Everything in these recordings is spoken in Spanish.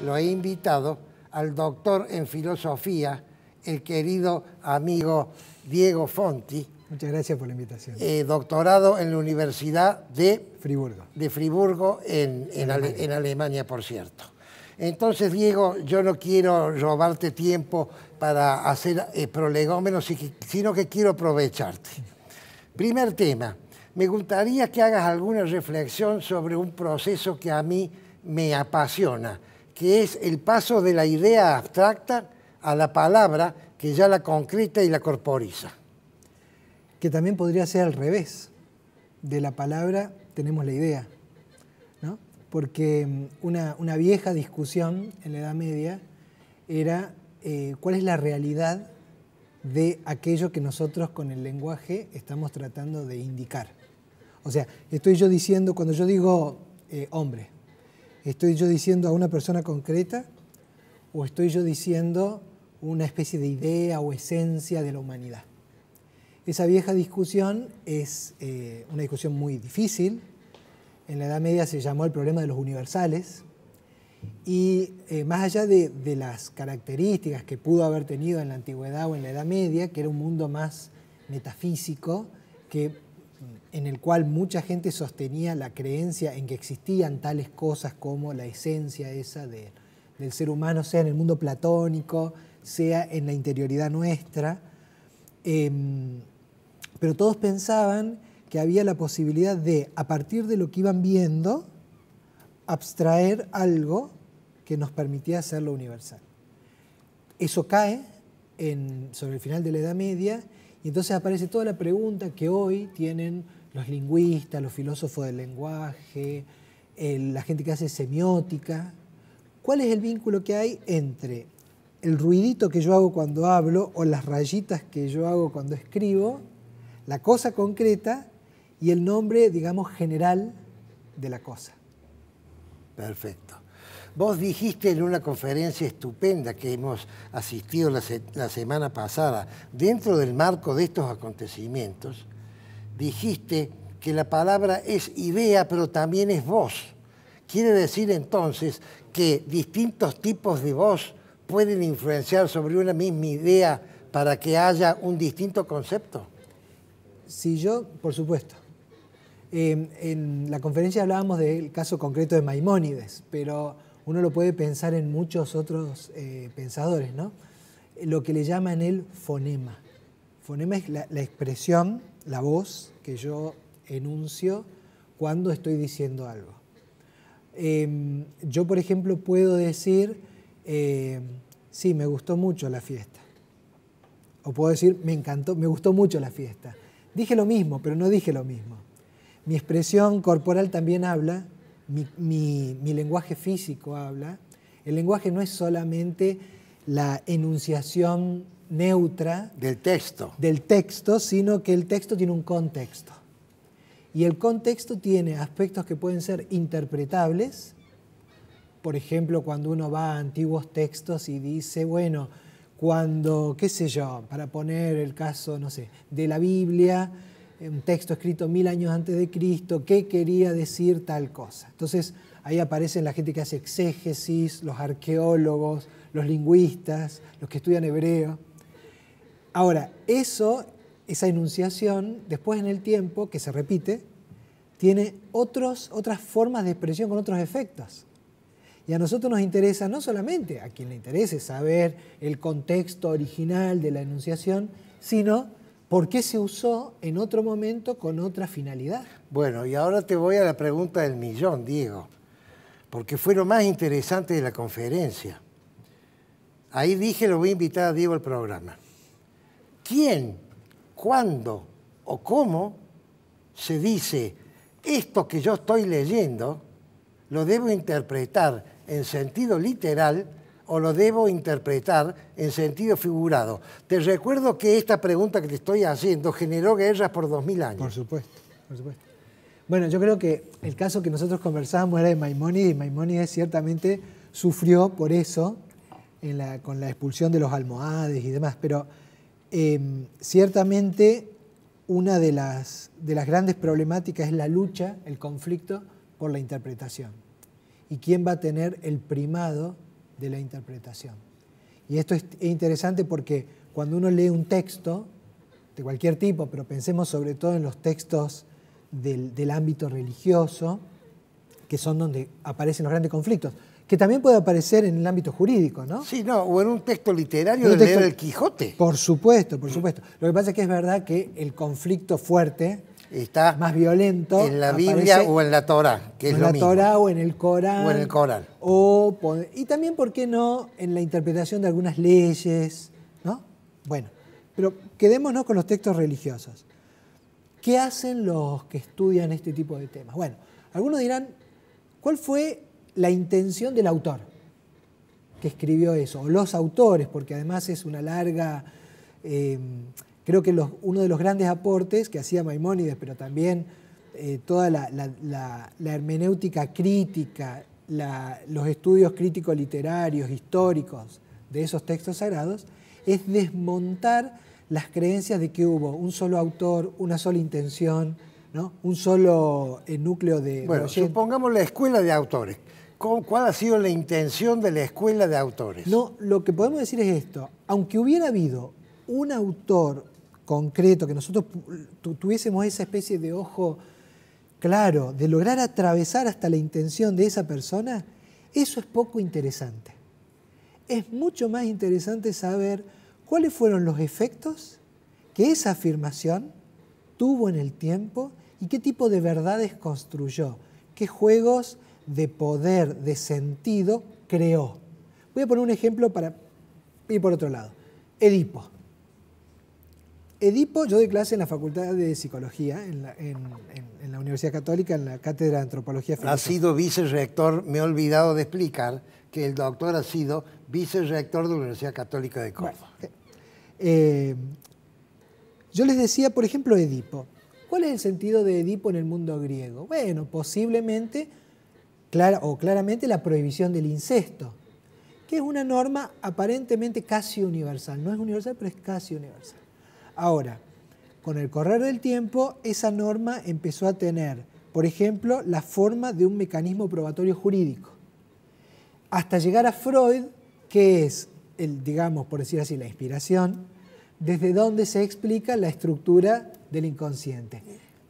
lo he invitado al doctor en filosofía, el querido amigo Diego Fonti. Muchas gracias por la invitación. Doctorado en la Universidad de Friburgo, en Alemania, por cierto. Entonces, Diego, yo no quiero robarte tiempo para hacer prolegómenos, sino que quiero aprovecharte. Primer tema, me gustaría que hagas alguna reflexión sobre un proceso que a mí me apasiona, que es el paso de la idea abstracta a la palabra que ya la concreta y la corporiza. Que también podría ser al revés. De la palabra tenemos la idea, ¿no? Porque una vieja discusión en la Edad Media era cuál es la realidad de aquello que nosotros con el lenguaje estamos tratando de indicar. O sea, estoy yo diciendo, cuando yo digo hombre, ¿estoy yo diciendo a una persona concreta o estoy yo diciendo una especie de idea o esencia de la humanidad? Esa vieja discusión es una discusión muy difícil. En la Edad Media se llamó el problema de los universales. Y más allá de las características que pudo haber tenido en la Antigüedad o en la Edad Media, que era un mundo más metafísico, en el cual mucha gente sostenía la creencia en que existían tales cosas como la esencia esa del ser humano, sea en el mundo platónico, sea en la interioridad nuestra. Pero todos pensaban que había la posibilidad de, a partir de lo que iban viendo, abstraer algo que nos permitía hacerlo universal. Eso cae sobre el final de la Edad Media y entonces aparece toda la pregunta que hoy tienen los lingüistas, los filósofos del lenguaje, la gente que hace semiótica. ¿Cuál es el vínculo que hay entre el ruidito que yo hago cuando hablo o las rayitas que yo hago cuando escribo, la cosa concreta y el nombre, digamos, general de la cosa? Perfecto. Vos dijiste en una conferencia estupenda que hemos asistido la semana pasada, dentro del marco de estos acontecimientos, dijiste que la palabra es idea, pero también es voz. Quiere decir entonces que distintos tipos de voz pueden influenciar sobre una misma idea para que haya un distinto concepto. Sí, por supuesto. En la conferencia hablábamos del caso concreto de Maimónides, pero uno lo puede pensar en muchos otros pensadores, ¿no? Lo que le llaman el fonema. Fonema es la expresión, la voz que yo enuncio cuando estoy diciendo algo. Yo, por ejemplo, puedo decir, sí, me gustó mucho la fiesta. O puedo decir, me encantó, me gustó mucho la fiesta. Dije lo mismo, pero no dije lo mismo. Mi expresión corporal también habla, mi lenguaje físico habla. El lenguaje no es solamente la enunciación neutra del texto, sino que el texto tiene un contexto. Y el contexto tiene aspectos que pueden ser interpretables. Por ejemplo, cuando uno va a antiguos textos y dice, bueno, cuando, qué sé yo, para poner el caso, no sé, de la Biblia, un texto escrito 1000 años antes de Cristo, ¿qué quería decir tal cosa? Entonces, ahí aparecen la gente que hace exégesis, los arqueólogos, los lingüistas, los que estudian hebreo. Ahora, esa enunciación, después en el tiempo, que se repite, tiene otras formas de expresión con otros efectos. Y a nosotros nos interesa, no solamente a quien le interese saber el contexto original de la enunciación, sino por qué se usó en otro momento con otra finalidad. Bueno, y ahora te voy a la pregunta del millón, Diego, porque fue lo más interesante de la conferencia. Ahí dije, lo voy a invitar a Diego al programa. ¿Quién, cuándo o cómo se dice esto que yo estoy leyendo lo debo interpretar en sentido literal o lo debo interpretar en sentido figurado? Te recuerdo que esta pregunta que te estoy haciendo generó guerras por 2000 años. Por supuesto, por supuesto. Bueno, yo creo que el caso que nosotros conversábamos era de Maimónides, y Maimónides ciertamente sufrió por eso con la expulsión de los almohades y demás, pero ciertamente una de las grandes problemáticas es la lucha, el conflicto por la interpretación. ¿Y quién va a tener el primado de la interpretación. Y esto es interesante porque cuando uno lee un texto, de cualquier tipo, pero pensemos sobre todo en los textos del ámbito religioso, que son donde aparecen los grandes conflictos, que también puede aparecer en el ámbito jurídico, ¿no? Sí, no, o en un texto literario de leer el Quijote. Por supuesto, por supuesto. Lo que pasa es que es verdad que el conflicto fuerte, está más violento, en la Biblia o en la Torá, que es lo mismo. En la Torá o en el Corán. O en el Corán. Y también, ¿por qué no?, en la interpretación de algunas leyes, ¿no? Bueno, pero quedémonos con los textos religiosos. ¿Qué hacen los que estudian este tipo de temas? Bueno, algunos dirán, ¿cuál fue la intención del autor que escribió eso? O los autores, porque además es una larga... creo que uno de los grandes aportes que hacía Maimónides, pero también toda la hermenéutica crítica, los estudios críticos literarios, históricos de esos textos sagrados, es desmontar las creencias de que hubo un solo autor, una sola intención, ¿no? Un solo núcleo de... Bueno, supongamos la escuela de autores. ¿Cuál ha sido la intención de la escuela de autores? No, lo que podemos decir es esto. Aunque hubiera habido un autor concreto, que nosotros tuviésemos esa especie de ojo claro, de lograr atravesar hasta la intención de esa persona, eso es poco interesante. Es mucho más interesante saber cuáles fueron los efectos que esa afirmación tuvo en el tiempo y qué tipo de verdades construyó, qué juegos de poder, de sentido creó. Voy a poner un ejemplo para ir por otro lado. Edipo. Edipo, yo doy clase en la Facultad de Psicología, en la Universidad Católica, en la Cátedra de Antropología Filosófica. Ha sido vicerrector, me he olvidado de explicar que el doctor ha sido vicerrector de la Universidad Católica de Córdoba. Bueno, yo les decía, por ejemplo, Edipo. ¿Cuál es el sentido de Edipo en el mundo griego? Bueno, posiblemente, claramente, la prohibición del incesto, que es una norma aparentemente casi universal. No es universal, pero es casi universal. Ahora, con el correr del tiempo, esa norma empezó a tener, por ejemplo, la forma de un mecanismo probatorio jurídico. Hasta llegar a Freud, que es, digamos, por decir así, la inspiración, desde donde se explica la estructura del inconsciente.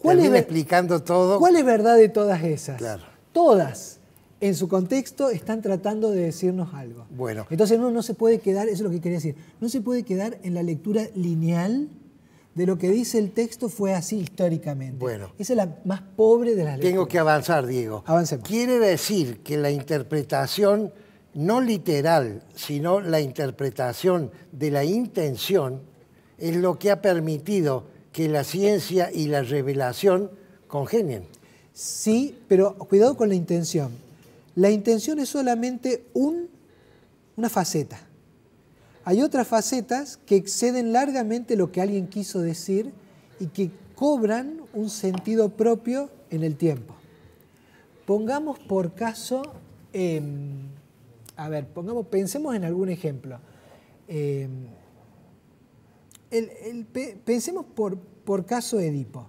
Explicando todo. ¿Cuál es verdad de todas esas? Claro. Todas, en su contexto, están tratando de decirnos algo. Bueno. Entonces uno no se puede quedar, eso es lo que quería decir, no se puede quedar en la lectura lineal de lo que dice el texto fue así históricamente. Bueno. Esa es la más pobre de las lecturas. Tengo que avanzar, Diego. Avancemos. Quiere decir que la interpretación, no literal, sino la interpretación de la intención, es lo que ha permitido que la ciencia y la revelación congenien. Sí, pero cuidado con la intención. La intención es solamente una faceta. Hay otras facetas que exceden largamente lo que alguien quiso decir y que cobran un sentido propio en el tiempo. Pongamos por caso, pensemos en algún ejemplo. Pensemos por caso Edipo.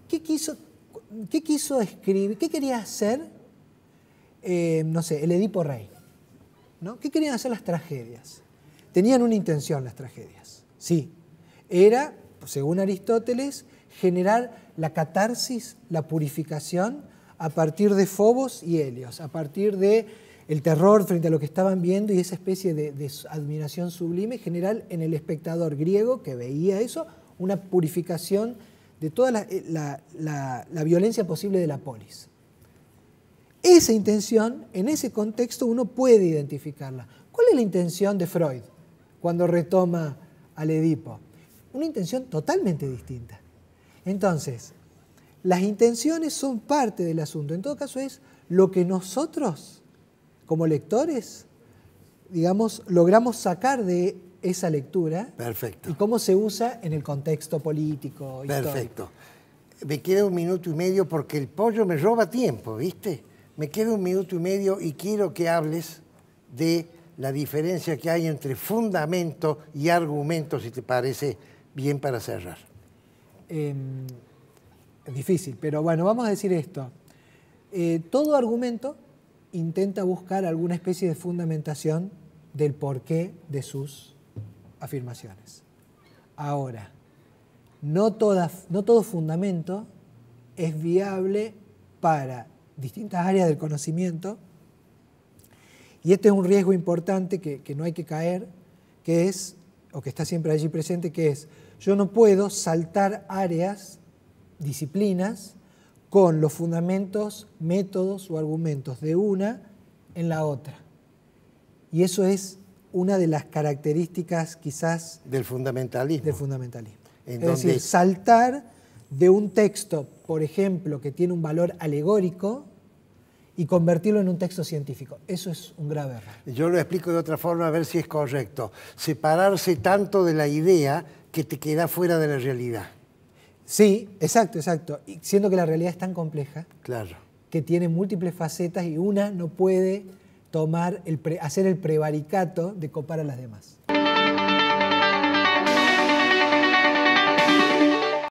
¿Qué quiso escribir? ¿Qué quería hacer, no sé, el Edipo Rey? ¿No? ¿Qué querían hacer las tragedias? Tenían una intención las tragedias, sí. Era, según Aristóteles, generar la catarsis, la purificación, a partir de Fobos y Helios, a partir de el terror frente a lo que estaban viendo y esa especie de admiración sublime, generar en el espectador griego que veía eso, una purificación de toda la violencia posible de la polis. Esa intención, en ese contexto, uno puede identificarla. ¿Cuál es la intención de Freud cuando retoma al Edipo? Una intención totalmente distinta. Entonces, las intenciones son parte del asunto. En todo caso, es lo que nosotros, como lectores, digamos, logramos sacar de esa lectura. Perfecto. Y cómo se usa en el contexto político. Perfecto. Me queda 1 minuto y medio porque el pollo me roba tiempo, ¿viste? Me queda 1 minuto y medio y quiero que hables de la diferencia que hay entre fundamento y argumento, si te parece bien para cerrar. Es difícil, pero bueno, vamos a decir esto. Todo argumento intenta buscar alguna especie de fundamentación del porqué de sus afirmaciones. Ahora, no todo fundamento es viable para distintas áreas del conocimiento, y este es un riesgo importante que no hay que caer, que es, o que está siempre allí presente, que es, yo no puedo saltar áreas, disciplinas, con los fundamentos, métodos o argumentos de una en la otra. Y eso es una de las características quizás del fundamentalismo. Es decir, saltar de un texto, por ejemplo, que tiene un valor alegórico y convertirlo en un texto científico. Eso es un grave error. Yo lo explico de otra forma a ver si es correcto. Separarse tanto de la idea que te queda fuera de la realidad. Sí, exacto. Y siendo que la realidad es tan compleja, claro, que tiene múltiples facetas y una no puede hacer el prevaricato de copar a las demás.